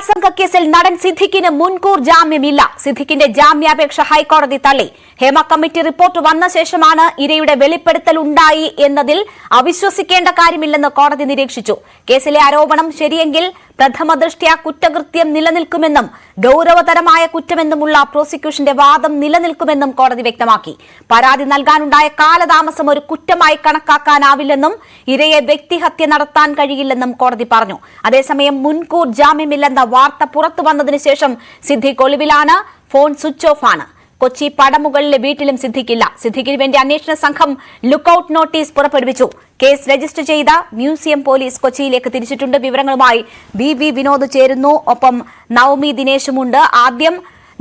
ബലാത്സംഗ കേസിൽ നടൻ സിദ്ദിഖിന് മുൻകൂർ ജാമ്യമില്ല. സിദ്ദിഖിന്റെ ജാമ്യാപേക്ഷ ഹൈക്കോടതി തള്ളി. ഹേമ കമ്മിറ്റി റിപ്പോർട്ട് വന്ന ശേഷമാണ് ഇരയുടെ വെളിപ്പെടുത്തൽ ഉണ്ടായി എന്നതിൽ അവിശ്വസിക്കേണ്ട കാര്യമില്ലെന്ന് കോടതി നിരീക്ഷിച്ചു. കേസിലെ ആരോപണം ശരിയെങ്കിൽ പ്രഥമദൃഷ്ട്യാ കുറ്റകൃത്യം നിലനിൽക്കുമെന്നും ഗൌരവതരമായ കുറ്റമെന്നുമുള്ള പ്രോസിക്യൂഷന്റെ വാദം നിലനിൽക്കുമെന്നും കോടതി വ്യക്തമാക്കി. പരാതി നൽകാനുണ്ടായ കാലതാമസം ഒരു കുറ്റമായി കണക്കാക്കാനാവില്ലെന്നും ഇരയെ വ്യക്തിഹത്യ നടത്താൻ കഴിയില്ലെന്നും കോടതി പറഞ്ഞു. അതേസമയം മുൻകൂർ ജാമ്യമില്ലെന്ന വാർത്ത പുറത്തു വന്നതിനു ശേഷം സിദ്ദിഖ് ഒളിവിലാണ്. ഫോൺ സ്വിച്ച് ഓഫ് ആണ്. കൊച്ചി പടമുകളിലെ വീട്ടിലും സിദ്ദിഖില്ല. സിദ്ദിഖിന് വേണ്ടി അന്വേഷണ സംഘം ലുക്കൌട്ട് നോട്ടീസ് പുറപ്പെടുവിച്ചു. കേസ് രജിസ്റ്റർ ചെയ്ത മ്യൂസിയം പോലീസ് കൊച്ചിയിലേക്ക് തിരിച്ചിട്ടുണ്ട്. വിവരങ്ങളുമായി ബി വിനോദ് ചേരുന്നു. ഒപ്പം നവമി ദിനേശുമുണ്ട്. ആദ്യം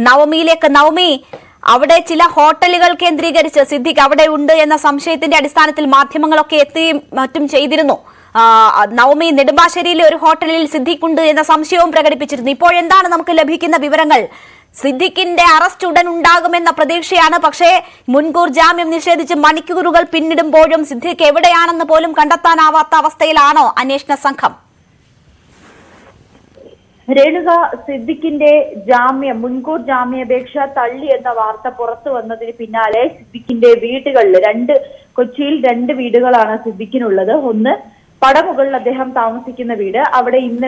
നവമിയിലേക്ക്. നവമി, അവിടെ ചില ഹോട്ടലുകൾ കേന്ദ്രീകരിച്ച് സിദ്ദിഖ് അവിടെ ഉണ്ട് എന്ന സംശയത്തിന്റെ അടിസ്ഥാനത്തിൽ മാധ്യമങ്ങളൊക്കെ എത്തുകയും മറ്റും ചെയ്തിരുന്നു. നവമി, നെടുമ്പാശ്ശേരിയിലെ ഒരു ഹോട്ടലിൽ സിദ്ദിഖ് ഉണ്ട് എന്ന സംശയവും പ്രകടിപ്പിച്ചിരുന്നു. ഇപ്പോഴെന്താണ് നമുക്ക് ലഭിക്കുന്ന വിവരങ്ങൾ? സിദ്ദിഖിന്റെ അറസ്റ്റ് ഉടൻ ഉണ്ടാകുമെന്ന പ്രതീക്ഷയാണ്. പക്ഷേ മുൻകൂർ ജാമ്യം നിഷേധിച്ച് മണിക്കൂറുകൾ പിന്നിടുമ്പോഴും സിദ്ദിഖ് എവിടെയാണെന്ന് പോലും കണ്ടെത്താനാവാത്ത അവസ്ഥയിലാണോ അന്വേഷണ സംഘം? രേണുക, സിദ്ദിഖിന്റെ മുൻകൂർ ജാമ്യാപേക്ഷ തള്ളി എന്ന വാർത്ത പുറത്തു വന്നതിന് പിന്നാലെ സിദ്ദിഖിന്റെ വീടുകളിൽ കൊച്ചിയിൽ രണ്ട് വീടുകളാണ് സിദ്ദിഖിനുള്ളത്. ഒന്ന് പടമുകളിൽ അദ്ദേഹം താമസിക്കുന്ന വീട്. അവിടെ ഇന്ന്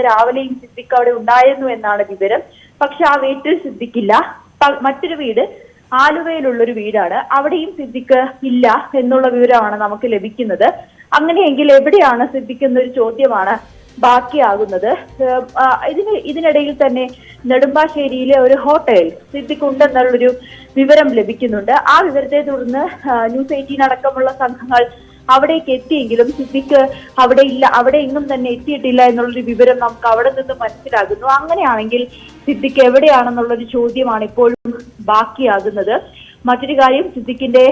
രാവിലെയും സിദ്ദിഖ് അവിടെ ഉണ്ടായിരുന്നു എന്നാണ് വിവരം. പക്ഷെ ആ വീട്ടിൽ സിദ്ദിഖില്ല. മറ്റൊരു വീട് ആലുവയിലുള്ളൊരു വീടാണ്. അവിടെയും സിദ്ദിഖ് ഇല്ല എന്നുള്ള വിവരമാണ് നമുക്ക് ലഭിക്കുന്നത്. അങ്ങനെയെങ്കിൽ എവിടെയാണ് സിദ്ദിഖ് എന്നൊരു ചോദ്യമാണ് ബാക്കിയാകുന്നത്. ഇതിനിടയിൽ തന്നെ നെടുമ്പാശ്ശേരിയിലെ ഒരു ഹോട്ടലിൽ സിദ്ദിഖ് ഉണ്ടെന്നുള്ളൊരു വിവരം ലഭിക്കുന്നുണ്ട്. ആ വിവരത്തെ തുടർന്ന് ന്യൂസ് 18 അടക്കമുള്ള സംഘങ്ങൾ അവിടേക്ക് എത്തിയെങ്കിലും സിദ്ദിഖ് അവിടെ ഇല്ല, അവിടെ എങ്ങും തന്നെ എത്തിയിട്ടില്ല എന്നുള്ളൊരു വിവരം നമുക്ക് അവിടെ നിന്ന് മനസ്സിലാകുന്നു. അങ്ങനെയാണെങ്കിൽ സിദ്ദിഖ് എവിടെയാണെന്നുള്ളൊരു ചോദ്യമാണ് ഇപ്പോഴും ബാക്കിയാകുന്നത്. മറ്റൊരു കാര്യം, സിദ്ദിഖിന്റെ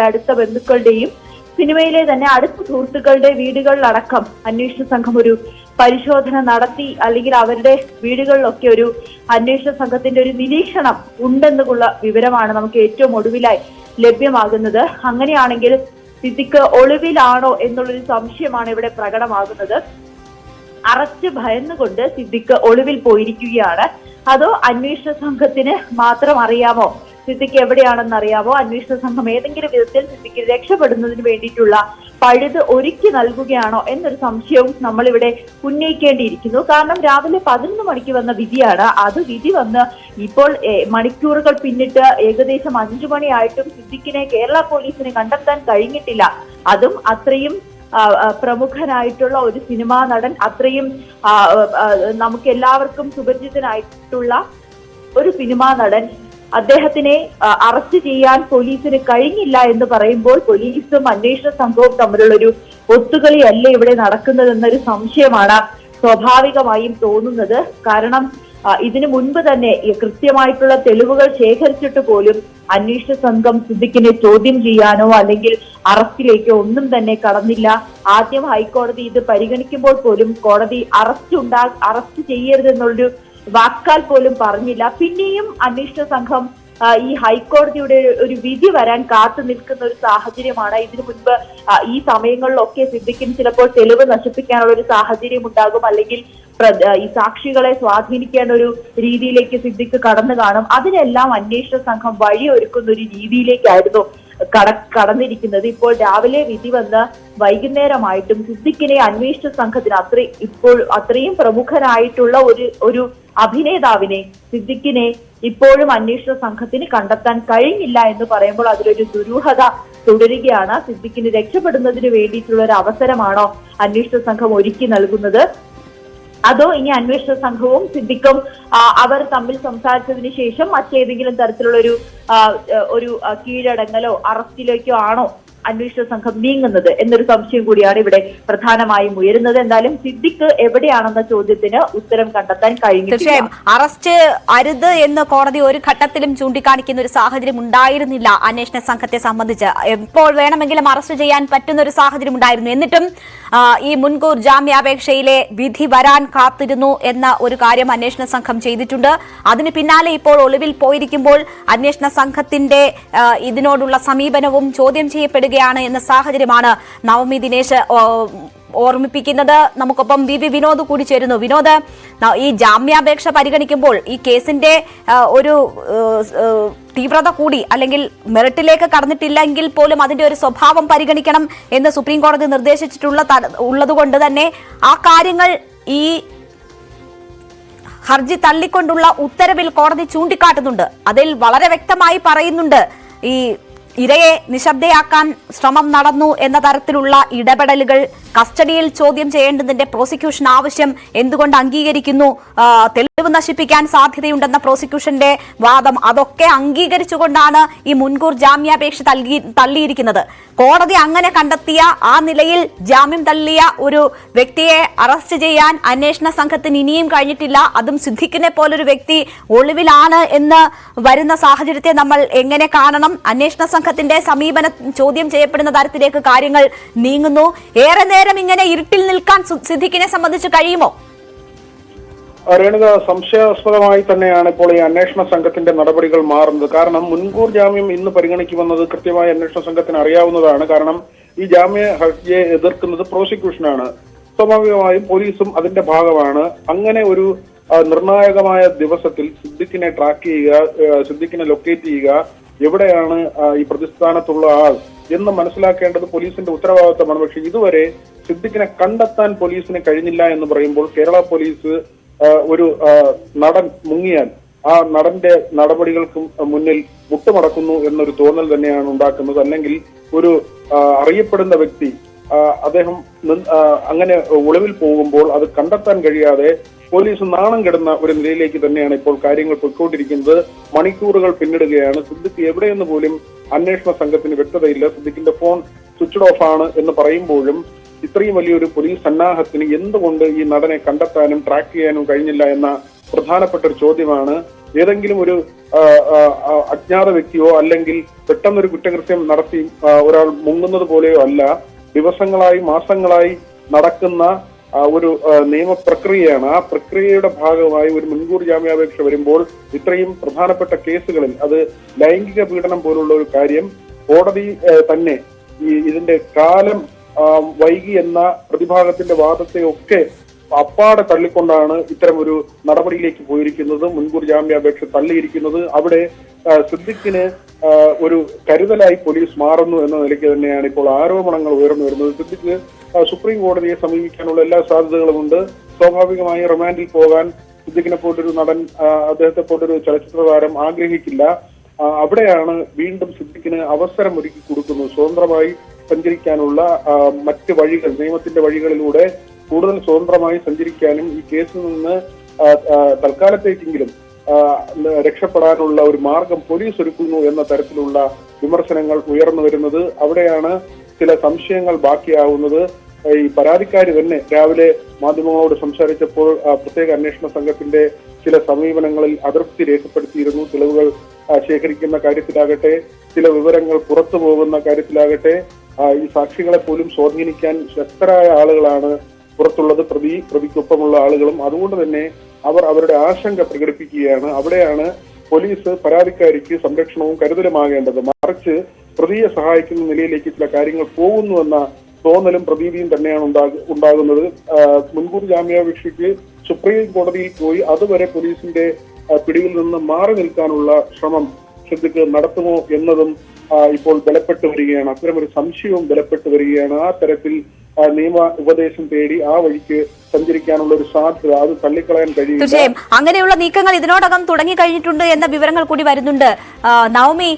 അടുത്ത ബന്ധുക്കളുടെയും സിനിമയിലെ തന്നെ അടുത്ത സുഹൃത്തുക്കളുടെ വീടുകളിലടക്കം അന്വേഷണ സംഘം ഒരു പരിശോധന നടത്തി, അല്ലെങ്കിൽ അവരുടെ വീടുകളിലൊക്കെ ഒരു അന്വേഷണ സംഘത്തിന്റെ ഒരു നിരീക്ഷണം ഉണ്ടെന്നുള്ള വിവരമാണ് നമുക്ക് ഏറ്റവും ഒടുവിലായി ലഭ്യമാകുന്നത്. അങ്ങനെയാണെങ്കിൽ സിദ്ദിഖ് ഒളിവിലാണോ എന്നുള്ളൊരു സംശയമാണ് ഇവിടെ പ്രകടമാകുന്നത്. അറസ്റ്റ് ഭയന്നുകൊണ്ട് സിദ്ദിഖ് ഒളിവിൽ പോയിരിക്കുകയാണ്. അതോ അന്വേഷണ സംഘത്തിന് മാത്രം അറിയാമോ സിദ്ദിഖ് എവിടെയാണെന്ന് അറിയാമോ? അന്വേഷണ സംഘം ഏതെങ്കിലും വിധത്തിൽ സിദ്ദിഖ് രക്ഷപ്പെടുന്നതിന് വേണ്ടിയിട്ടുള്ള പഴുത് ഒരുക്കി നൽകുകയാണോ എന്നൊരു സംശയവും നമ്മളിവിടെ ഉന്നയിക്കേണ്ടിയിരിക്കുന്നു. കാരണം രാവിലെ 11 മണിക്ക് വന്ന വിധിയാണ്. അത് വിധി വന്ന് ഇപ്പോൾ മണിക്കൂറുകൾ പിന്നിട്ട് ഏകദേശം 5 മണിയായിട്ടും സിദ്ദിഖിനെ കേരള പോലീസിന് കണ്ടെത്താൻ കഴിഞ്ഞിട്ടില്ല. അതും അത്രയും പ്രമുഖനായിട്ടുള്ള ഒരു സിനിമാ നടൻ, അത്രയും നമുക്ക് എല്ലാവർക്കും സുപരിചിതനായിട്ടുള്ള ഒരു സിനിമാ നടൻ, അദ്ദേഹത്തിനെ അറസ്റ്റ് ചെയ്യാൻ പോലീസിന് കഴിഞ്ഞില്ല എന്ന് പറയുമ്പോൾ പോലീസും അന്വേഷണ സംഘവും തമ്മിലുള്ളൊരു ഒത്തുകളിയല്ല ഇവിടെ നടക്കുന്നതെന്നൊരു സംശയമാണ് സ്വാഭാവികമായും തോന്നുന്നത്. കാരണം ഇതിനു മുൻപ് തന്നെ കൃത്യമായിട്ടുള്ള തെളിവുകൾ ശേഖരിച്ചിട്ട് പോലും അന്വേഷണ സംഘം സിദ്ദിഖിനെ ചോദ്യം ചെയ്യാനോ അല്ലെങ്കിൽ അറസ്റ്റിലേക്കോ ഒന്നും തന്നെ കടന്നില്ല. ആദ്യം ഹൈക്കോടതി ഇത് പരിഗണിക്കുമ്പോൾ പോലും കോടതി അറസ്റ്റ് ചെയ്യരുതെന്നുള്ളൊരു വാക്കാൽ പോലും പറഞ്ഞില്ല. പിന്നെയും അന്വേഷണ സംഘം ഈ ഹൈക്കോടതിയുടെ ഒരു വിധി വരാൻ കാത്തു നിൽക്കുന്ന ഒരു സാഹചര്യമാണ്. ഇതിനു മുൻപ് ഈ സമയങ്ങളിലൊക്കെ സിദ്ദിഖിന് ചിലപ്പോൾ തെളിവ് നശിപ്പിക്കാനുള്ള ഒരു സാഹചര്യം ഉണ്ടാകും, അല്ലെങ്കിൽ ഈ സാക്ഷികളെ സ്വാധീനിക്കേണ്ട ഒരു രീതിയിലേക്ക് സിദ്ദിഖ് കടന്നു കാണും. അതിനെല്ലാം അന്വേഷണ സംഘം വഴിയൊരുക്കുന്ന ഒരു രീതിയിലേക്കായിരുന്നു കടന്നിരിക്കുന്നത്. ഇപ്പോൾ രാവിലെ വിധി വന്ന് വൈകുന്നേരമായിട്ടും സിദ്ദിഖിനെ അന്വേഷണ സംഘത്തിന് അത്രയും പ്രമുഖനായിട്ടുള്ള ഒരു അഭിനേതാവിനെ, സിദ്ദിഖിനെ ഇപ്പോഴും അന്വേഷണ സംഘത്തിന് കണ്ടെത്താൻ കഴിഞ്ഞില്ല എന്ന് പറയുമ്പോൾ അതിലൊരു ദുരൂഹത തുടരുകയാണ്. സിദ്ദിഖിന് രക്ഷപ്പെടുന്നതിന് വേണ്ടിയിട്ടുള്ള ഒരു അവസരമാണോ അന്വേഷണ സംഘം ഒരുക്കി നൽകുന്നത്? അതോ ഇനി അന്വേഷണ സംഘവും സിദ്ദിഖും അവർ തമ്മിൽ സംസാരിച്ചതിന് ശേഷം മറ്റേതെങ്കിലും തരത്തിലുള്ള ഒരു കീഴടങ്ങലോ അറസ്റ്റിലേക്കോ ആണോ അന്വേഷണ സംഘം നീങ്ങുന്നത് എന്നൊരു സംശയം കൂടിയാണ് ഇവിടെ പ്രധാനമായും ഉയരുന്നത്. എന്തായാലും സിദ്ദിഖ് എവിടെയാണെന്ന ചോദ്യത്തിന് ഉത്തരം കണ്ടെത്താൻ കഴിഞ്ഞു. തീർച്ചയായും അറസ്റ്റ് അരുത് എന്ന് കോടതി ഒരു ഘട്ടത്തിലും ചൂണ്ടിക്കാണിക്കുന്ന ഒരു സാഹചര്യം ഉണ്ടായിരുന്നില്ല അന്വേഷണ സംഘത്തെ സംബന്ധിച്ച്. എപ്പോൾ വേണമെങ്കിലും അറസ്റ്റ് ചെയ്യാൻ പറ്റുന്ന ഒരു സാഹചര്യം ഉണ്ടായിരുന്നു. എന്നിട്ടും ഈ മുൻകൂർ ജാമ്യാപേക്ഷയിലെ വിധി വരാൻ കാത്തിരുന്നു എന്ന ഒരു കാര്യം അന്വേഷണ സംഘം ചെയ്തിട്ടുണ്ട്. അതിന് പിന്നാലെ ഇപ്പോൾ ഒളിവിൽ പോയിരിക്കുമ്പോൾ അന്വേഷണ സംഘത്തിന്റെ ഇതിനോടുള്ള സമീപനവും ചോദ്യം ചെയ്യപ്പെടുകയാണ് എന്ന സാഹചര്യമാണ് നവമി ദിനേശ് ഓർമ്മിപ്പിക്കുന്നത്. നമുക്കൊപ്പം വി വിനോദ് കൂടി ചേരുന്നു. വിനോദ്, ഈ ജാമ്യാപേക്ഷ പരിഗണിക്കുമ്പോൾ ഈ കേസിന്റെ ഒരു തീവ്രത കൂടി, അല്ലെങ്കിൽ മെറിറ്റിലേക്ക് കടന്നിട്ടില്ലെങ്കിൽ പോലും അതിന്റെ ഒരു സ്വഭാവം പരിഗണിക്കണം എന്ന് സുപ്രീം കോടതി ഉള്ളതുകൊണ്ട് തന്നെ ആ കാര്യങ്ങൾ ഈ ഹർജി തള്ളിക്കൊണ്ടുള്ള ഉത്തരവിൽ കോടതി ചൂണ്ടിക്കാട്ടുന്നുണ്ട്. അതിൽ വളരെ വ്യക്തമായി പറയുന്നുണ്ട്, ഈ ഇരയെ നിശബ്ദയാക്കാൻ ശ്രമം നടന്നു എന്ന തരത്തിലുള്ള ഇടപെടലുകൾ, കസ്റ്റഡിയിൽ ചോദ്യം ചെയ്യേണ്ടതിന്റെ പ്രോസിക്യൂഷൻ ആവശ്യം എന്തുകൊണ്ട് അംഗീകരിക്കുന്നു, തെളിവ് നശിപ്പിക്കാൻ സാധ്യതയുണ്ടെന്ന പ്രോസിക്യൂഷന്റെ വാദം, അതൊക്കെ അംഗീകരിച്ചുകൊണ്ടാണ് ഈ മുൻകൂർ ജാമ്യാപേക്ഷ തള്ളിയിരിക്കുന്നത്. കോടതി അങ്ങനെ കണ്ടെത്തിയ ആ നിലയിൽ ജാമ്യം തള്ളിയ ഒരു വ്യക്തിയെ അറസ്റ്റ് ചെയ്യാൻ അന്വേഷണ സംഘത്തിന് ഇനിയും കഴിഞ്ഞിട്ടില്ല. അതും സിദ്ദിഖിനെ പോലൊരു വ്യക്തി ഒളിവിലാണ് എന്ന് വരുന്ന സാഹചര്യത്തെ നമ്മൾ എങ്ങനെ കാണണം? അന്വേഷണ സംഘത്തിന്റെ സമീപനം ചോദ്യം ചെയ്യപ്പെടുന്ന തരത്തിലേക്ക് കാര്യങ്ങൾ നീങ്ങുന്നു. ഏറെ നേരം ഇങ്ങനെ ഇരുട്ടിൽ നിൽക്കാൻ സിദ്ദിഖിനെ സംബന്ധിച്ച് കഴിയുമോ? രേണുക, സംശയാസ്പദമായി തന്നെയാണ് ഇപ്പോൾ ഈ അന്വേഷണ സംഘത്തിന്റെ നടപടികൾ മാറുന്നത്. കാരണം മുൻകൂർ ജാമ്യം ഇന്ന് പരിഗണിക്കുമെന്നത് കൃത്യമായി അന്വേഷണ സംഘത്തിന് അറിയാവുന്നതാണ്. കാരണം ഈ ജാമ്യ ഹർജിയെ എതിർക്കുന്നത് പ്രോസിക്യൂഷനാണ്. സ്വാഭാവികമായും പോലീസും അതിന്റെ ഭാഗമാണ്. അങ്ങനെ ഒരു നിർണായകമായ ദിവസത്തിൽ സിദ്ദിഖിനെ ട്രാക്ക് ചെയ്യുക, സിദ്ദിഖിനെ ലൊക്കേറ്റ് ചെയ്യുക, എവിടെയാണ് ഈ പ്രതിസ്ഥാനത്തുള്ള ആൾ എന്ന് മനസ്സിലാക്കേണ്ടത് പോലീസിന്റെ ഉത്തരവാദിത്തമാണ്. പക്ഷെ ഇതുവരെ സിദ്ദിഖിനെ കണ്ടെത്താൻ പോലീസിന് കഴിഞ്ഞില്ല എന്ന് പറയുമ്പോൾ കേരള പോലീസ് ഒരു നടൻ മുങ്ങിയാൽ ആ നടന്റെ നടപടികൾക്ക് മുന്നിൽ മുട്ടുമടക്കുന്നു എന്നൊരു തോന്നൽ തന്നെയാണ് ഉണ്ടാക്കുന്നത്. അല്ലെങ്കിൽ ഒരു അറിയപ്പെടുന്ന വ്യക്തി അദ്ദേഹം അങ്ങനെ ഒളിവിൽ പോകുമ്പോൾ അത് കണ്ടെത്താൻ കഴിയാതെ പോലീസ് നാണം കെടുന്ന ഒരു നിലയിലേക്ക് തന്നെയാണ് ഇപ്പോൾ കാര്യങ്ങൾ പൊയ്ക്കൊണ്ടിരിക്കുന്നത്. മണിക്കൂറുകൾ പിന്നിടുകയാണ്. സിദ്ദിഖ് എവിടെയെന്ന് പോലും അന്വേഷണ സംഘത്തിന് വ്യക്തതയില്ല. സിദ്ദിഖിന്റെ ഫോൺ സ്വിച്ച്ഡ് ഓഫ് ആണ് എന്ന് പറയുമ്പോഴും ഇത്രയും വലിയൊരു പോലീസ് സന്നാഹത്തിന് എന്തുകൊണ്ട് ഈ നടനെ കണ്ടെത്താനും ട്രാക്ക് ചെയ്യാനും കഴിഞ്ഞില്ല എന്ന പ്രധാനപ്പെട്ട ഒരു ചോദ്യമാണ്. ഏതെങ്കിലും ഒരു അജ്ഞാത വ്യക്തിയോ അല്ലെങ്കിൽ പെട്ടെന്നൊരു കുറ്റകൃത്യം നടത്തി ഒരാൾ മുങ്ങുന്നത് പോലെയോ അല്ല. ദിവസങ്ങളായി മാസങ്ങളായി നടക്കുന്ന ഒരു നിയമപ്രക്രിയയാണ്. ആ പ്രക്രിയയുടെ ഭാഗമായി ഒരു മുൻകൂർ ജാമ്യാപേക്ഷ വരുമ്പോൾ ഇത്രയും പ്രധാനപ്പെട്ട കേസുകളിൽ, അത് ലൈംഗിക പീഡനം പോലുള്ള ഒരു കാര്യം, കോടതി തന്നെ ഇതിന്റെ കാലം വൈകി എന്ന പ്രതിഭാഗത്തിന്റെ വാദത്തെയൊക്കെ അപ്പാടെ തള്ളിക്കൊണ്ടാണ് ഇത്തരം ഒരു നടപടിയിലേക്ക് പോയിരിക്കുന്നത്, മുൻകൂർ ജാമ്യാപേക്ഷ തള്ളിയിരിക്കുന്നത്. അവിടെ സിദ്ദിഖിന് ഒരു കരുതലായി പോലീസ് മാറുന്നു എന്ന നിലയ്ക്ക് തന്നെയാണ് ഇപ്പോൾ ആരോപണങ്ങൾ ഉയർന്നു വരുന്നത്. സിദ്ദിഖ് സുപ്രീം കോടതിയെ സമീപിക്കാനുള്ള എല്ലാ സാധ്യതകളുമുണ്ട്. സ്വാഭാവികമായി റിമാൻഡിൽ പോകാൻ സിദ്ദിഖിനെ പോലൊരു നടൻ, അദ്ദേഹത്തെ പോലൊരു ചലച്ചിത്ര താരം ആഗ്രഹിക്കില്ല. അവിടെയാണ് വീണ്ടും സിദ്ദിഖിന് അവസരം ഒരുക്കി കൊടുക്കുന്നത്. സ്വതന്ത്രമായി സഞ്ചരിക്കാനുള്ള മറ്റ് വഴികൾ, നിയമത്തിന്റെ വഴികളിലൂടെ കൂടുതൽ സ്വതന്ത്രമായി സഞ്ചരിക്കാനും ഈ കേസിൽ നിന്ന് തൽക്കാലത്തേക്കെങ്കിലും രക്ഷപ്പെടാനുള്ള ഒരു മാർഗം പോലീസ് ഒരുക്കുന്നു എന്ന തരത്തിലുള്ള വിമർശനങ്ങൾ ഉയർന്നു വരുന്നത്. അവിടെയാണ് ചില സംശയങ്ങൾ ബാക്കിയാവുന്നത്. ഈ പരാതിക്കാരി തന്നെ രാവിലെ മാധ്യമങ്ങളോട് സംസാരിച്ചപ്പോൾ പ്രത്യേക അന്വേഷണ സംഘത്തിന്റെ ചില സമീപനങ്ങളിൽ അതൃപ്തി രേഖപ്പെടുത്തിയിരുന്നു. തെളിവുകൾ ശേഖരിക്കുന്ന കാര്യത്തിലാകട്ടെ, ചില വിവരങ്ങൾ പുറത്തു പോകുന്ന കാര്യത്തിലാകട്ടെ, ഈ സാക്ഷികളെ പോലും സ്വാധീനിക്കാൻ ശക്തരായ ആളുകളാണ് പുറത്തുള്ളത്, പ്രതിക്കൊപ്പമുള്ള ആളുകളും. അതുകൊണ്ട് തന്നെ അവർ അവരുടെ ആശങ്ക പ്രകടിപ്പിക്കുകയാണ്. അവിടെയാണ് പോലീസ് പരാതിക്കാരിക്ക് സംരക്ഷണവും കരുതലുമാകേണ്ടത്. മറിച്ച് പ്രതിയെ സഹായിക്കുന്ന നിലയിലേക്ക് ചില കാര്യങ്ങൾ പോകുന്നുവെന്ന തോന്നലും പ്രതീതിയും തന്നെയാണ് ഉണ്ടാകുന്നത്. മുൻകൂർ ജാമ്യാപേക്ഷയ്ക്ക് സുപ്രീം കോടതിയിൽ പോയി അതുവരെ പോലീസിന്റെ പിടിയിൽ നിന്ന് മാറി നിൽക്കാനുള്ള ശ്രമം സിദ്ദിഖ് നടത്തുമോ എന്നതും ഇപ്പോൾ ബലപ്പെട്ടു വരികയാണ്. അത്തരമൊരു സംശയവും ബലപ്പെട്ടു വരികയാണ്. ആ തരത്തിൽ നിയമ ഉപദേശം തേടി ആ വഴിക്ക് സഞ്ചരിക്കാനുള്ള ഒരു സാധ്യത അത് തള്ളിക്കളയാൻ കഴിയും. തീർച്ചയായും അങ്ങനെയുള്ള നീക്കങ്ങൾ ഇതിനോടകം തുടങ്ങി കഴിഞ്ഞിട്ടുണ്ട് എന്ന വിവരങ്ങൾ കൂടി വരുന്നുണ്ട്. നവമി,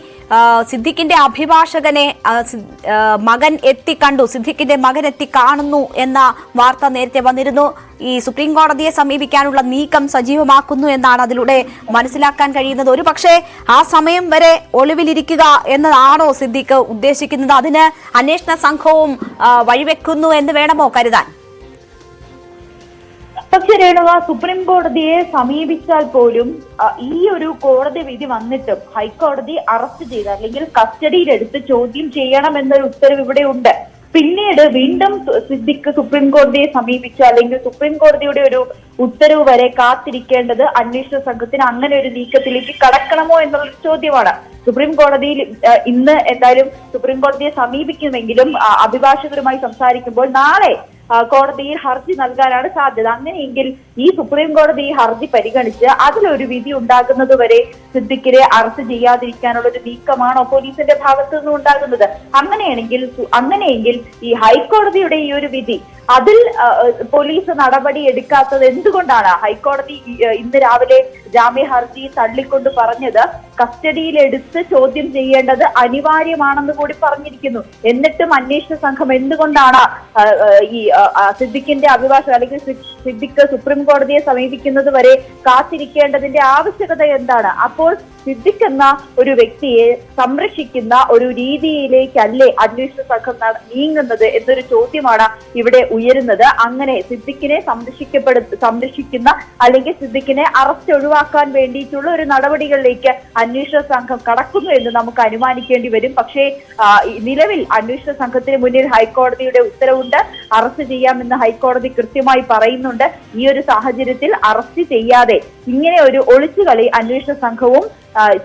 സിദ്ദിഖിന്റെ അഭിഭാഷകനെ മകൻ എത്തിക്കണ്ടു, സിദ്ദിഖിന്റെ മകൻ എത്തി കാണുന്നു എന്ന വാർത്ത നേരത്തെ വന്നിരുന്നു. ഈ സുപ്രീം കോടതിയെ സമീപിക്കാനുള്ള നീക്കം സജീവമാക്കുന്നു എന്നാണ് അതിലൂടെ മനസ്സിലാക്കാൻ കഴിയുന്നത്. ഒരു പക്ഷേ ആ സമയം വരെ ഒളിവിലിരിക്കുക എന്നതാണോ സിദ്ദിഖ് ഉദ്ദേശിക്കുന്നത്? അതിന് അന്വേഷണ സംഘവും വഴിവെക്കുന്നു എന്ന് വേണമോ കരുതാൻ? പക്ഷെ രേണുക, സുപ്രീം കോടതിയെ സമീപിച്ചാൽ പോലും ഈ ഒരു കോടതി വിധി വന്നിട്ടും ഹൈക്കോടതി അറസ്റ്റ് ചെയ്ത് അല്ലെങ്കിൽ കസ്റ്റഡിയിലെടുത്ത് ചോദ്യം ചെയ്യണം എന്നൊരു ഉത്തരവ് ഇവിടെ ഉണ്ട്. പിന്നീട് വീണ്ടും സിദ്ദിഖ് സുപ്രീം കോടതിയെ സമീപിച്ചു അല്ലെങ്കിൽ സുപ്രീം കോടതിയുടെ ഒരു ഉത്തരവ് വരെ കാത്തിരിക്കേണ്ടത് അന്വേഷണ സംഘത്തിന് അങ്ങനെ ഒരു നീക്കത്തിലേക്ക് കടക്കണമോ എന്നുള്ളൊരു ചോദ്യമാണ്. സുപ്രീം കോടതിയിൽ ഇന്ന് എന്തായാലും സുപ്രീം കോടതിയെ സമീപിക്കുമെങ്കിലും അഭിഭാഷകരുമായി സംസാരിക്കുമ്പോൾ നാളെ കോടതിയിൽ ഹർജി നൽകാനാണ് സാധ്യത. അങ്ങനെയെങ്കിൽ ഈ സുപ്രീം കോടതി ഈ ഹർജി പരിഗണിച്ച് അതിലൊരു വിധി ഉണ്ടാകുന്നത് വരെ സിദ്ദിഖിനെ അറസ്റ്റ് ചെയ്യാതിരിക്കാനുള്ള ഒരു നീക്കമാണോ പോലീസിന്റെ ഭാഗത്തു നിന്ന് ഉണ്ടാകുന്നത്? അങ്ങനെയെങ്കിൽ ഈ ഹൈക്കോടതിയുടെ ഈ ഒരു വിധി അതിൽ പോലീസ് നടപടി എടുക്കാത്തത് എന്തുകൊണ്ടാണ്? ഹൈക്കോടതി ഇന്ന് രാവിലെ ജാമ്യ ഹർജി തള്ളിക്കൊണ്ട് പറഞ്ഞത് കസ്റ്റഡിയിലെടുത്ത് ചോദ്യം ചെയ്യേണ്ടത് അനിവാര്യമാണെന്ന് കൂടി പറഞ്ഞിരിക്കുന്നു. എന്നിട്ടും അന്വേഷണ സംഘം എന്തുകൊണ്ടാണ് ഈ സിദ്ദിഖിന്റെ അഭിഭാഷകൻ അല്ലെങ്കിൽ സിദ്ദിഖ് സുപ്രീം കോടതിയെ സമീപിക്കുന്നത് വരെ കാത്തിരിക്കേണ്ടതിന്റെ ആവശ്യകത എന്താണ്? അപ്പോൾ സിദ്ദിഖ് എന്ന ഒരു വ്യക്തിയെ സംരക്ഷിക്കുന്ന ഒരു രീതിയിലേക്കല്ലേ അന്വേഷണ സംഘം നീങ്ങുന്നത് എന്നൊരു ചോദ്യമാണ് ഇവിടെ ഉയരുന്നത്. അങ്ങനെ സിദ്ദിഖിനെ സംരക്ഷിക്കുന്ന അല്ലെങ്കിൽ സിദ്ദിഖിനെ അറസ്റ്റ് ഒഴിവാക്കാൻ വേണ്ടിയിട്ടുള്ള ഒരു നടപടികളിലേക്ക് അന്വേഷണ സംഘം കടക്കുന്നു എന്ന് നമുക്ക് അനുമാനിക്കേണ്ടി വരും. പക്ഷേ നിലവിൽ അന്വേഷണ സംഘത്തിന് മുന്നിൽ ഹൈക്കോടതിയുടെ ഉത്തരവുണ്ട്. അറസ്റ്റ് ചെയ്യാമെന്ന് ഹൈക്കോടതി കൃത്യമായി പറയുന്നുണ്ട്. ഈ ഒരു സാഹചര്യത്തിൽ അറസ്റ്റ് ചെയ്യാതെ ഇങ്ങനെ ഒരു ഒളിച്ചുകളി അന്വേഷണ സംഘവും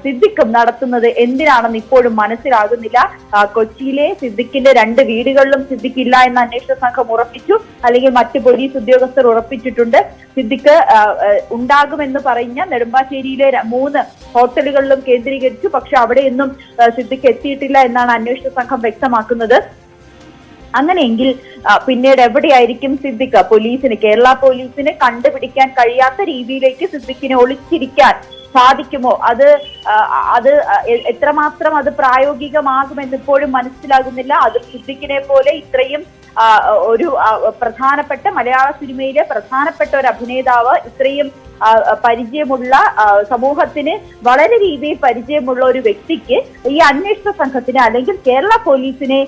സിദ്ദിഖും നടത്തുന്നത് എന്തിനാണെന്ന് ഇപ്പോഴും മനസ്സിലാകുന്നില്ല. കൊച്ചിയിലെ സിദ്ദിഖിന്റെ 2 വീടുകളിലും സിദ്ദിഖ് ഇല്ല എന്ന് അന്വേഷണ സംഘം ഉറപ്പിച്ചു, അല്ലെങ്കിൽ മറ്റ് പോലീസ് ഉദ്യോഗസ്ഥർ ഉറപ്പിച്ചിട്ടുണ്ട്. സിദ്ദിഖ് ഉണ്ടാകുമെന്ന് പറഞ്ഞ നെടുമ്പാശ്ശേരിയിലെ 3 ഹോട്ടലുകളിലും കേന്ദ്രീകരിച്ചു. പക്ഷെ അവിടെയൊന്നും സിദ്ദിഖ് എത്തിയിട്ടില്ല എന്നാണ് അന്വേഷണ സംഘം വ്യക്തമാക്കുന്നത്. അങ്ങനെയെങ്കിൽ പിന്നീട് എവിടെയായിരിക്കും സിദ്ദിഖ്? കേരള പോലീസിന് കണ്ടുപിടിക്കാൻ കഴിയാത്ത രീതിയിലേക്ക് സിദ്ദിഖിനെ ഒളിച്ചിരിക്കാൻ സാധിക്കുമോ? അത് എത്രമാത്രം അത് പ്രായോഗികമാകുമെന്ന് ഇപ്പോഴും മനസ്സിലാകുന്നില്ല. അത് സിദ്ദിഖിനെ പോലെ ഇത്രയും ഒരു പ്രധാനപ്പെട്ട മലയാള സിനിമയിലെ പ്രധാനപ്പെട്ട ഒരു അഭിനേതാവ്, ഇത്രയും പരിചയമുള്ള സമൂഹത്തിന് വളരെ രീതിയിൽ പരിചയമുള്ള ഒരു വ്യക്തിക്ക് ഈ അന്വേഷണ സംഘത്തിന് അല്ലെങ്കിൽ കേരള പോലീസിനെ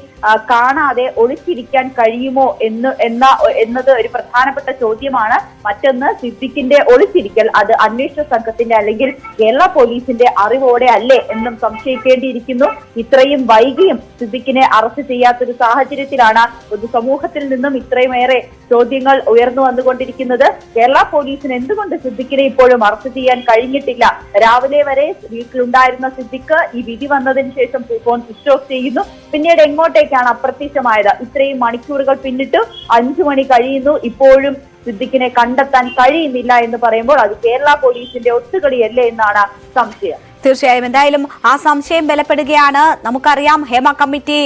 കാണാതെ ഒളിച്ചിരിക്കാൻ കഴിയുമോ എന്നത് ഒരു പ്രധാനപ്പെട്ട ചോദ്യമാണ്. മറ്റൊന്ന്, സിദ്ദിഖിന്റെ ഒളിച്ചിരിക്കൽ അത് അന്വേഷണ സംഘത്തിന്റെ അല്ലെങ്കിൽ കേരള പോലീസിന്റെ അറിവോടെ അല്ലേ എന്നും സംശയിക്കേണ്ടിയിരിക്കുന്നു. ഇത്രയും വൈകിയും സിദ്ദിഖിനെ അറസ്റ്റ് ചെയ്യാത്തൊരു സാഹചര്യത്തിലാണ് പൊതുസമൂഹത്തിൽ നിന്നും ഇത്രയുമേറെ ചോദ്യങ്ങൾ ഉയർന്നു വന്നുകൊണ്ടിരിക്കുന്നത്. കേരള പോലീസിന് എന്തുകൊണ്ട് സിദ്ദിഖിനെ ഇപ്പോഴും അറസ്റ്റ് ചെയ്യാൻ കഴിഞ്ഞിട്ടില്ല? രാവിലെ വരെ വീട്ടിലുണ്ടായിരുന്ന സിദ്ദിഖ് ഈ വിധി വന്നതിന് ശേഷം ഫോൺ സ്വിച്ച് ഓഫ് ചെയ്യുന്നു. പിന്നീട് എങ്ങോട്ടേക്കാണ് അപ്രത്യക്ഷമായത്? ഇത്രയും മണിക്കൂറുകൾ പിന്നിട്ട് 5 മണി കഴിയുന്നു, ഇപ്പോഴും സിദ്ദിഖിനെ കണ്ടെത്താൻ കഴിയുന്നില്ല എന്ന് പറയുമ്പോൾ അത് കേരള പോലീസിന്റെ ഒത്തുകളിയല്ലേ എന്നാണ് സംശയം. തീർച്ചയായും എന്തായാലും ആ സംശയം ബലപ്പെടുകയാണ്. നമുക്കറിയാം, ഹേമ കമ്മിറ്റി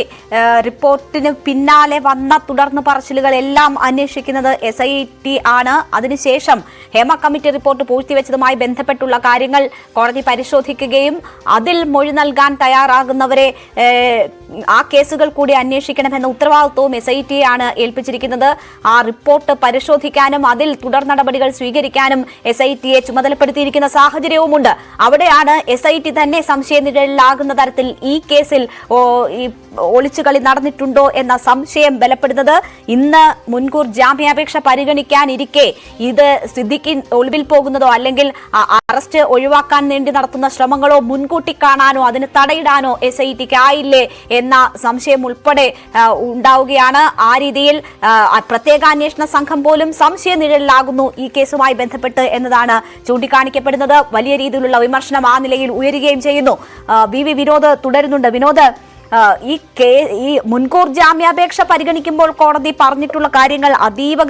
റിപ്പോർട്ടിന് പിന്നാലെ വന്ന തുടർന്ന് പറച്ചിലുകളെല്ലാം അന്വേഷിക്കുന്നത് SIT ആണ്. അതിനുശേഷം ഹേമ കമ്മിറ്റി റിപ്പോർട്ട് പൂഴ്ത്തിവെച്ചതുമായി ബന്ധപ്പെട്ടുള്ള കാര്യങ്ങൾ കോടതി പരിശോധിക്കുകയും അതിൽ മൊഴി നൽകാൻ തയ്യാറാകുന്നവരെ ആ കേസുകൾ കൂടി അന്വേഷിക്കണമെന്ന ഉത്തരവാദിത്വവും SIT ആണ് ഏൽപ്പിച്ചിരിക്കുന്നത്. ആ റിപ്പോർട്ട് പരിശോധിക്കാനും അതിൽ തുടർ നടപടികൾ സ്വീകരിക്കാനും SITയെ ചുമതലപ്പെടുത്തിയിരിക്കുന്ന സാഹചര്യവുമുണ്ട്. അവിടെയാണ് SIT തന്നെ സംശയനിഴലിലാകുന്ന തരത്തിൽ ഈ കേസിൽ ഒളിച്ചുകളി നടന്നിട്ടുണ്ടോ എന്ന സംശയം ബലപ്പെടുന്നത്. ഇന്ന് മുൻകൂർ ജാമ്യാപേക്ഷ പരിഗണിക്കാനിരിക്കെ ഇത് സിദ്ദിഖിൻ ഒളിവിൽ പോകുന്നതോ അല്ലെങ്കിൽ അറസ്റ്റ് ഒഴിവാക്കാൻ വേണ്ടി നടത്തുന്ന ശ്രമങ്ങളോ മുൻകൂട്ടി കാണാനോ അതിന് തടയിടാനോ SITക്ക് ആയില്ലേ എന്ന സംശയം ഉൾപ്പെടെ ഉണ്ടാവുകയാണ്. ആ രീതിയിൽ പ്രത്യേക അന്വേഷണ സംഘം പോലും സംശയനിഴലിലാകുന്നു ഈ കേസുമായി ബന്ധപ്പെട്ട് എന്നതാണ് ചൂണ്ടിക്കാണിക്കപ്പെടുന്നത്. വലിയ രീതിയിലുള്ള വിമർശനം ആ നിലയിൽ ഉയരുകയും ചെയ്യുന്നു. VV വിനോദ് തുടരുന്നുണ്ട്. വിനോദ്, ഈ മുൻകൂർ ജാമ്യാപേക്ഷ പരിഗണിക്കുമ്പോൾ കോടതി പറഞ്ഞിട്ടുള്ള കാര്യങ്ങൾ അതീവ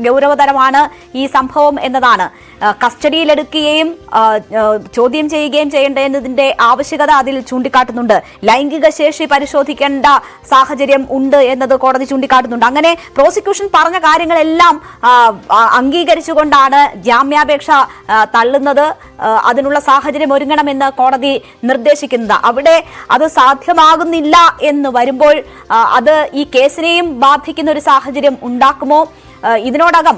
ഗൗരവതരമാണ്. ഈ സംഭവം എന്നതാണ് കസ്റ്റഡിയിലെടുക്കുകയും ചോദ്യം ചെയ്യുകയും ചെയ്യേണ്ടതിന്റെ ആവശ്യകത അതിൽ ചൂണ്ടിക്കാട്ടുന്നുണ്ട്. ലൈംഗിക ശേഷി പരിശോധിക്കേണ്ട സാഹചര്യം ഉണ്ട് എന്നത് കോടതി ചൂണ്ടിക്കാട്ടുന്നുണ്ട്. അങ്ങനെ പ്രോസിക്യൂഷൻ പറഞ്ഞ കാര്യങ്ങളെല്ലാം അംഗീകരിച്ചുകൊണ്ടാണ് ജാമ്യാപേക്ഷ തള്ളുന്നത്. അതിനുള്ള സാഹചര്യം ഒരുങ്ങണമെന്ന് കോടതി നിർദ്ദേശിക്കുന്നത്. അവിടെ അത് സാധ്യമാകുന്നില്ല എന്ന് വരുമ്പോൾ അത് ഈ കേസിനെയും ബാധിക്കുന്ന ഒരു സാഹചര്യം ഉണ്ടാക്കുമോ? ഇതിനോടകം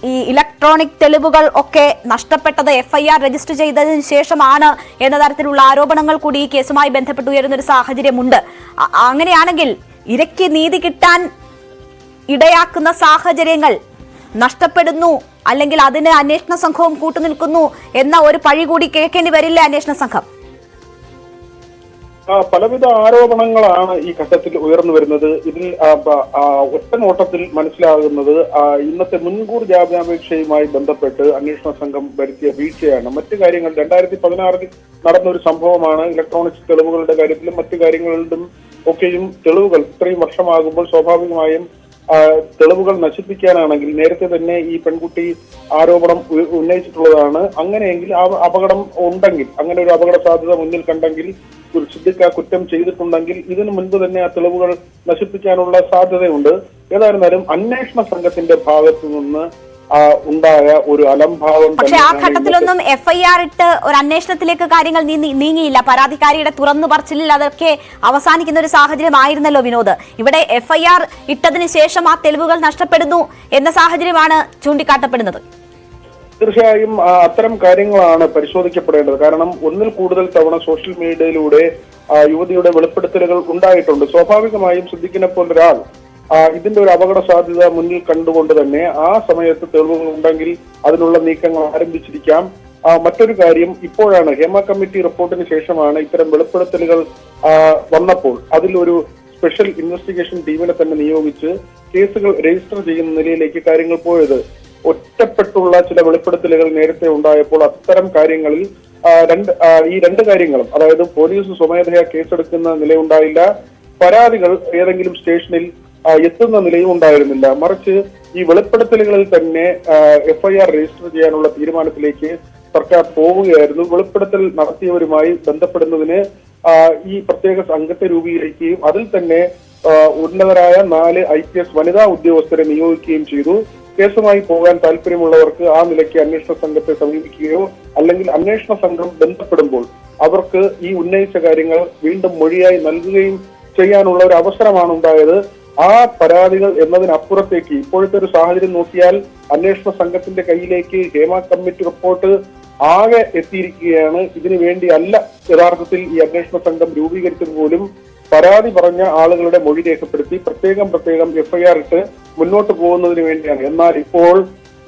ഈ ഇലക്ട്രോണിക് തെളിവുകൾ ഒക്കെ നഷ്ടപ്പെട്ടത് FIR രജിസ്റ്റർ ചെയ്തതിനു ശേഷമാണ് എന്ന തരത്തിലുള്ള ആരോപണങ്ങൾ കൂടി ഈ കേസുമായി ബന്ധപ്പെട്ട് ഉയരുന്ന ഒരു സാഹചര്യമുണ്ട്. അങ്ങനെയാണെങ്കിൽ ഇരയ്ക്ക് നീതി കിട്ടാൻ ഇടയാക്കുന്ന സാഹചര്യങ്ങൾ നഷ്ടപ്പെടുന്നു, അല്ലെങ്കിൽ അതിന് അന്വേഷണ സംഘവും കൂട്ടുനിൽക്കുന്നു എന്ന ഒരു പഴി കൂടി കേൾക്കേണ്ടി വരില്ല അന്വേഷണ സംഘം? പലവിധ ആരോപണങ്ങളാണ് ഈ ഘട്ടത്തിൽ ഉയർന്നു വരുന്നത്. ഇതിൽ ഒറ്റ നോട്ടത്തിൽ മനസ്സിലാകുന്നത് ഇന്നത്തെ മുൻകൂർ ജാമ്യാപേക്ഷയുമായി ബന്ധപ്പെട്ട് അന്വേഷണ സംഘം വരുത്തിയ വീഴ്ചയാണ്. മറ്റു കാര്യങ്ങൾ 2016 നടന്ന ഒരു സംഭവമാണ്. ഇലക്ട്രോണിക്സ് തെളിവുകളുടെ കാര്യത്തിലും മറ്റു കാര്യങ്ങളിലും ഒക്കെയും തെളിവുകൾ ഇത്രയും വർഷമാകുമ്പോൾ സ്വാഭാവികമായും തെളിവുകൾ നശിപ്പിക്കാനാണെങ്കിൽ നേരത്തെ തന്നെ ഈ പെൺകുട്ടി ആരോപണം ഉന്നയിച്ചിട്ടുള്ളതാണ്. അങ്ങനെയെങ്കിൽ ആ അപകടം ഉണ്ടെങ്കിൽ, അങ്ങനെ ഒരു അപകട സാധ്യത മുന്നിൽ കണ്ടെങ്കിൽ, സിദ്ദിഖ് കുറ്റം ചെയ്തിട്ടുണ്ടെങ്കിൽ ഇതിനു മുൻപ് തന്നെ ആ തെളിവുകൾ നശിപ്പിക്കാനുള്ള സാധ്യതയുണ്ട്. ഏതായിരുന്നാലും അന്വേഷണ സംഘത്തിന്റെ ഭാഗത്തു നിന്ന് ഉണ്ടായ ഒരു അലംഭാവം. പക്ഷെ ആ ഘട്ടത്തിലൊന്നും FIR ഇട്ട് ഒരു അന്വേഷണത്തിലേക്ക് കാര്യങ്ങൾ നീങ്ങിയില്ല. പരാതിക്കാരിയുടെ തുറന്നു പറച്ചിലിൽ അതൊക്കെ അവസാനിക്കുന്ന ഒരു സാഹചര്യമായിരുന്നല്ലോ വിനോദ്. ഇവിടെ FIR ഇട്ടതിന് ശേഷം ആ തെളിവുകൾ നഷ്ടപ്പെടുന്നു എന്ന സാഹചര്യമാണ് ചൂണ്ടിക്കാട്ടപ്പെടുന്നത്. തീർച്ചയായും അത്തരം കാര്യങ്ങളാണ് പരിശോധിക്കപ്പെടേണ്ടത്. കാരണം ഒന്നിൽ കൂടുതൽ തവണ സോഷ്യൽ മീഡിയയിലൂടെ യുവതിയുടെ വെളിപ്പെടുത്തലുകൾ ഉണ്ടായിട്ടുണ്ട്. സ്വാഭാവികമായും സിദ്ദിഖിനെ പോലൊരാൾ ഇതിന്റെ ഒരു അപകട സാധ്യത മുന്നിൽ കണ്ടുകൊണ്ട് തന്നെ ആ സമയത്ത് തെളിവുകൾ ഉണ്ടെങ്കിൽ അതിനുള്ള നീക്കങ്ങൾ ആരംഭിച്ചിരിക്കാം. മറ്റൊരു കാര്യം, ഇപ്പോഴാണ് ഹേമ കമ്മിറ്റി റിപ്പോർട്ടിന് ശേഷമാണ് ഇത്തരം വെളിപ്പെടുത്തലുകൾ വന്നപ്പോൾ അതിലൊരു സ്പെഷ്യൽ ഇൻവെസ്റ്റിഗേഷൻ ടീമിനെ തന്നെ നിയോഗിച്ച് കേസുകൾ രജിസ്റ്റർ ചെയ്യുന്ന നിലയിലേക്ക് കാര്യങ്ങൾ പോയത്. ഒറ്റപ്പെട്ടുള്ള ചില വെളിപ്പെടുത്തലുകൾ നേരത്തെ ഉണ്ടായപ്പോൾ അത്തരം കാര്യങ്ങളിൽ ഈ രണ്ട് കാര്യങ്ങളും, അതായത് പോലീസ് സ്വമേധയാ കേസെടുക്കുന്ന നിലയുണ്ടായില്ല, പരാതികൾ ഏതെങ്കിലും സ്റ്റേഷനിൽ എത്തുന്ന നിലയും ഉണ്ടായിരുന്നില്ല. മറിച്ച് ഈ വെളിപ്പെടുത്തലുകളിൽ തന്നെ FIR രജിസ്റ്റർ ചെയ്യാനുള്ള തീരുമാനത്തിലേക്ക് സർക്കാർ പോവുകയായിരുന്നു. വെളിപ്പെടുത്തൽ നടത്തിയവരുമായി ബന്ധപ്പെടുന്നതിന് ഈ പ്രത്യേക സംഘത്തെ രൂപീകരിക്കുകയും അതിൽ തന്നെ ഉന്നതരായ 4 IPS വനിതാ ഉദ്യോഗസ്ഥരെ നിയോഗിക്കുകയും ചെയ്തു. കേസുമായി പോകാൻ താല്പര്യമുള്ളവർക്ക് ആ നിലയ്ക്ക് അന്വേഷണ സംഘത്തെ സമീപിക്കുകയോ അല്ലെങ്കിൽ അന്വേഷണ സംഘം ബന്ധപ്പെടുമ്പോൾ അവർക്ക് ഈ ഉന്നയിച്ച കാര്യങ്ങൾ വീണ്ടും മൊഴിയായി നൽകുകയും ചെയ്യാനുള്ള ഒരു അവസരമാണ് ഉണ്ടായത്. ആ പരാതികൾ എന്നതിനപ്പുറത്തേക്ക് ഇപ്പോഴത്തെ ഒരു സാഹചര്യം നോക്കിയാൽ അന്വേഷണ സംഘത്തിന്റെ കയ്യിലേക്ക് ഹേമ കമ്മിറ്റി റിപ്പോർട്ട് ആകെ എത്തിയിരിക്കുകയാണ്. ഇതിനു വേണ്ടി അല്ല യഥാർത്ഥത്തിൽ ഈ അന്വേഷണ സംഘം രൂപീകരിച്ചത് പോലും. പരാതി പറഞ്ഞ ആളുകളുടെ മൊഴി രേഖപ്പെടുത്തി പ്രത്യേകം FIR ഇട്ട് മുന്നോട്ട് പോകുന്നതിന് വേണ്ടിയാണ്. എന്നാൽ ഇപ്പോൾ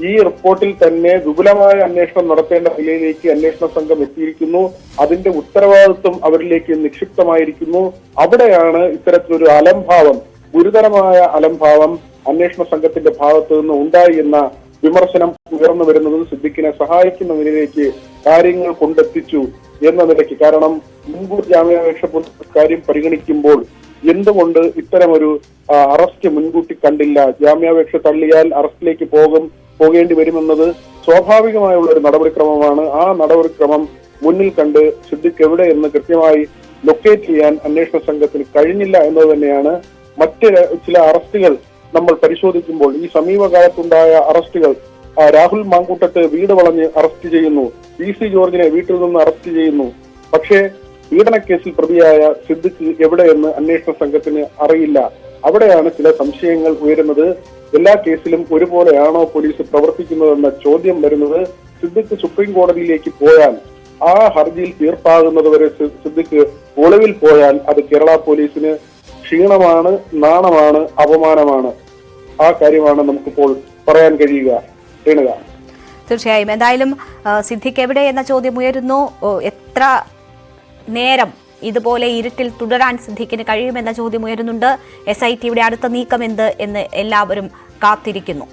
ഈ റിപ്പോർട്ടിൽ തന്നെ വിപുലമായ അന്വേഷണം നടത്തേണ്ട നിലയിലേക്ക് അന്വേഷണ സംഘം എത്തിയിരിക്കുന്നു. അതിന്റെ ഉത്തരവാദിത്വം അവരിലേക്ക് നിക്ഷിപ്തമായിരിക്കുന്നു. അവിടെയാണ് ഇത്തരത്തിലൊരു അലംഭാവം, ഗുരുതരമായ അലംഭാവം അന്വേഷണ സംഘത്തിന്റെ ഭാഗത്തു നിന്ന് ഉണ്ടായി എന്ന വിമർശനം ഉയർന്നു വരുന്നതും സിദ്ദിഖിനെ സഹായിക്കുന്ന നിലയിലേക്ക് കാര്യങ്ങൾ കൊണ്ടെത്തിച്ചു എന്ന നിലയ്ക്ക്. കാരണം മുൻകൂർ ജാമ്യാപേക്ഷ കാര്യം പരിഗണിക്കുമ്പോൾ എന്തുകൊണ്ട് ഇത്തരമൊരു അറസ്റ്റ് മുൻകൂട്ടി കണ്ടില്ല? ജാമ്യാപേക്ഷ തള്ളിയാൽ അറസ്റ്റിലേക്ക് പോകേണ്ടി വരുമെന്നത് സ്വാഭാവികമായുള്ള ഒരു നടപടിക്രമമാണ്. ആ നടപടിക്രമം മുന്നിൽ കണ്ട് സിദ്ദിഖ് എവിടെ എന്ന് കൃത്യമായി ലൊക്കേറ്റ് ചെയ്യാൻ അന്വേഷണ സംഘത്തിന് കഴിഞ്ഞില്ല എന്നത് തന്നെയാണ്. മറ്റ് ചില അറസ്റ്റുകൾ നമ്മൾ പരിശോധിക്കുമ്പോൾ ഈ സമീപകാലത്തുണ്ടായ അറസ്റ്റുകൾ, രാഹുൽ മാങ്കൂട്ടത്ത് വീട് വളഞ്ഞ് അറസ്റ്റ് ചെയ്യുന്നു, PC ജോർജിനെ വീട്ടിൽ നിന്ന് അറസ്റ്റ് ചെയ്യുന്നു. പക്ഷേ പീഡനക്കേസിൽ പ്രതിയായ സിദ്ദിഖ് എവിടെയെന്ന് അന്വേഷണ സംഘത്തിന് അറിയില്ല. അവിടെയാണ് ചില സംശയങ്ങൾ ഉയരുന്നത്. എല്ലാ കേസിലും ഒരുപോലെയാണോ പോലീസ് പ്രവർത്തിക്കുന്നതെന്ന ചോദ്യം വരുന്നത്. സിദ്ദിഖ് സുപ്രീം കോടതിയിലേക്ക് പോയാൽ, ആ ഹർജിയിൽ തീർപ്പാകുന്നത് വരെ സിദ്ദിഖ് ഒളിവിൽ പോയാൽ അത് കേരള പോലീസിന് ക്ഷീണമാണ്, നാണമാണ്, അപമാനമാണ്. ആ കാര്യമാണ് നമുക്കിപ്പോൾ പറയാൻ കഴിയുക. തീർച്ചയായും. എന്തായാലും സിദ്ദിഖ് എവിടെ എന്ന ചോദ്യം ഉയരുന്നു. എത്ര നേരം ഇതുപോലെ ഇരുട്ടിൽ തുടരാൻ സിദ്ദിഖിന് കഴിയുമെന്ന ചോദ്യം ഉയരുന്നുണ്ട്. SITയുടെ അടുത്ത നീക്കം എന്ത് എന്ന് എല്ലാവരും കാത്തിരിക്കുന്നു.